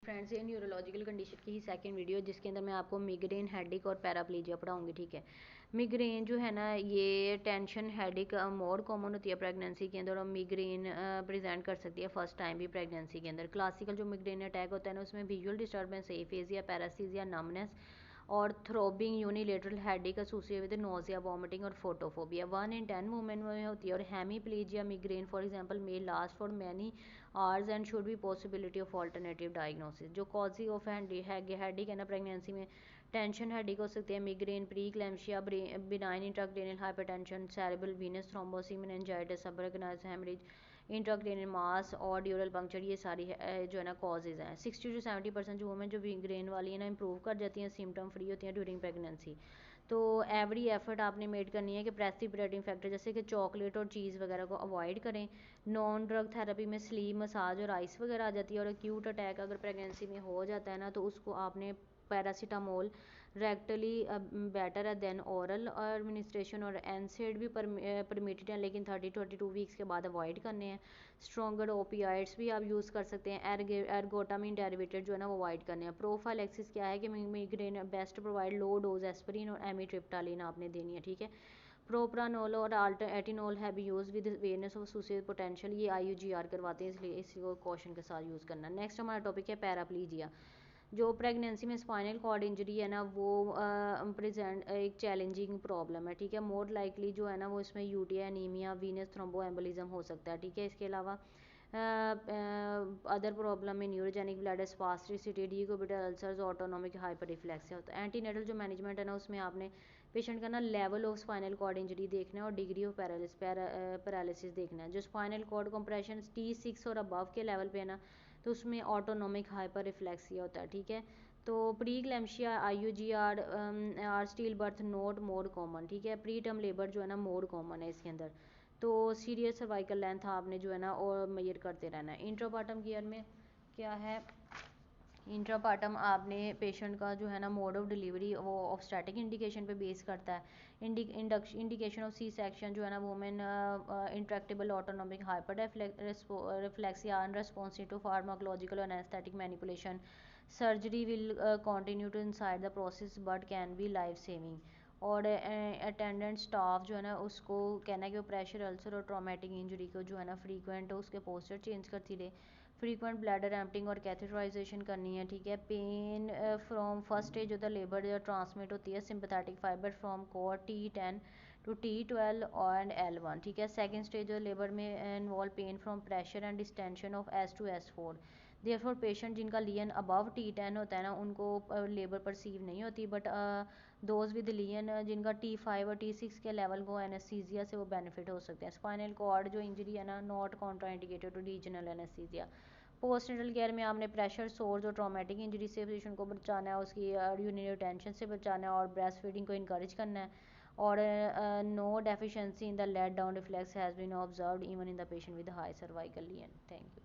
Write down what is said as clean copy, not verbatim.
Friends, ये neurological condition की ही second video जिसके अंदर मैं आपको मिग्रेन, हेडेक और पैराप्लीजिया पढ़ाऊंगी। ठीक है, मिग्रेन जो है ना, ये टेंशन हेडेक मोर कॉमन होती है प्रेगनेंसी के अंदर, और मिग्रेन प्रेजेंट कर सकती है फर्स्ट टाइम भी प्रेगनेंसी के अंदर। क्लासिकल जो मिग्रेन अटैक होता है ना, उसमें visual disturbance, aphasia, paraesthesia, numbness और throbbing, unilateral headache associated with nausea, vomiting और फोटोफोबिया 1 in 10 वुमेन में होती है। और hemiplegia migraine for example may last for many hours and should be possibility of alternative diagnosis. जो causes of headache है ना pregnancy में, टेंशन हेडेक हो सकती है, migraine, pre eclampsia, benign intracranial hypertension, cerebral venous thrombosis, meningitis, subarachnoid haemorrhage, intracranial mass और dural puncture, ये सारी जो है ना कॉजेज़ हैं। 60 to 70% जो वुमेन जो मिग्रेन वाली है ना इंप्रूव कर जाती हैं, सिम्टम फ्री होती हैं ड्यूरिंग प्रेगनेंसी। तो एवरी एफर्ट आपने मेड करनी है कि प्रेसिपिटेटिंग फैक्टर जैसे कि चॉकलेट और चीज़ वगैरह को अवॉइड करें। नॉन ड्रग थेरेपी में स्लीप, मसाज और आइस वगैरह आ जाती है। और एक्यूट अटैक अगर प्रेगनेंसी में हो जाता है ना, तो उसको आपने पैरासीटामोल रेक्टली बेटर है देन ओरल एडमिनिस्ट्रेशन, और एनसेड भी परमिटेड है, लेकिन 30 to 32 वीक्स के बाद अवॉइड करने हैं। स्ट्रॉन्गर ओपियाइड्स भी आप यूज़ कर सकते हैं, एर्गोटामिन डेरिवेटेड जो है ना वो अवॉइड करने हैं। प्रोफाइलैक्सिस क्या है कि migraine best provide low dose aspirin और एमिट्रिप्टालिन आपने देनी है। ठीक है, प्रोप्रानोल और एटिनोल है भी use with awareness of associated potential, ये IUGR करवाते हैं, इसलिए इसी को क्वेश्चन के साथ यूज़ करना। नेक्स्ट हमारा टॉपिक है पैराप्लीजिया। जो प्रेगनेंसी में स्पाइनल कॉर्ड इंजरी है ना, वो प्रेजेंट एक चैलेंजिंग प्रॉब्लम है। ठीक है, मोर लाइकली जो है ना वो इसमें यूटीआई, एनीमिया, वीनस थ्रोम्बोएम्बोलिज्म हो सकता है। ठीक है, इसके अलावा अदर प्रॉब्लम में neurogenic bladder spasticity, decubital ulcers, autonomic hyper reflexia होता है। एंटीनेटल जो मैनेजमेंट है ना, उसमें आपने पेशेंट का ना level of spinal cord injury देखना है और डिग्री ऑफ पैरालिसिस देखना है। जो स्पाइनल कॉर्ड कंप्रेशन T6 और अबव के लेवल पे है ना, तो उसमें ऑटोनोमिक हाइपर रिफ्लेक्सिया होता है। ठीक है, तो pre eclampsia, IUGR are still birth not more common. ठीक है, प्री टर्म लेबर जो है ना मोर कॉमन है इसके अंदर। तो सीरियस सर्वाइकल लेंथ आपने जो है ना और मेजर करते रहना है। इंट्रापार्टम केयर में क्या है, इंट्रापार्टम आपने पेशेंट का जो है ना मोड ऑफ डिलीवरी वो ऑब्स्टेटिक इंडिकेशन पे बेस करता है। इंडिकेशन ऑफ सी सेक्शन जो है ना women intractable autonomic hyper reflexia unresponsive to pharmacological और anaesthetic manipulation. Surgery will continue to inside the process but can be life saving. और attendant staff जो है ना उसको कहना है कि वो प्रेशर अल्सर और ट्रॉमेटिक इंजरी को जो है ना फ्रीक्वेंट उसके पोस्चर चेंज करती रहे। फ्रीक्वेंट ब्लैडर एम्पटिंग और कैथेटराइजेशन करनी है। ठीक है, pain from first stage of the labour जो ट्रांसमिट होती है sympathetic fibre from core T10 to T12 and L1। ठीक है, सेकेंड स्टेज ऑफ लेबर में involve pain from pressure and distension of S2 S4। Therefore patient जिनका lesion above T10 होता है ना उनको लेबर परसीव नहीं होती, बट दोज विद लियन जिनका T5 और T6 के लेवल को एनेस्थीसिया से वो बेनिफिट हो सकते हैं। स्पाइनल कॉर्ड जो इंजरी है ना not contraindicated to regional anaesthesia. Postnatal care में आपने प्रेशर सोर्स और ट्रॉमेटिक इंजरी से पेशेंट को बचाना है, उसकी यूरिनरी टेंशन से बचाना है और ब्रेस्ट फीडिंग को इनकरेज करना है। और no deficiency in the let down reflex has been observed even in the patient with high cervical lesion. Thank you.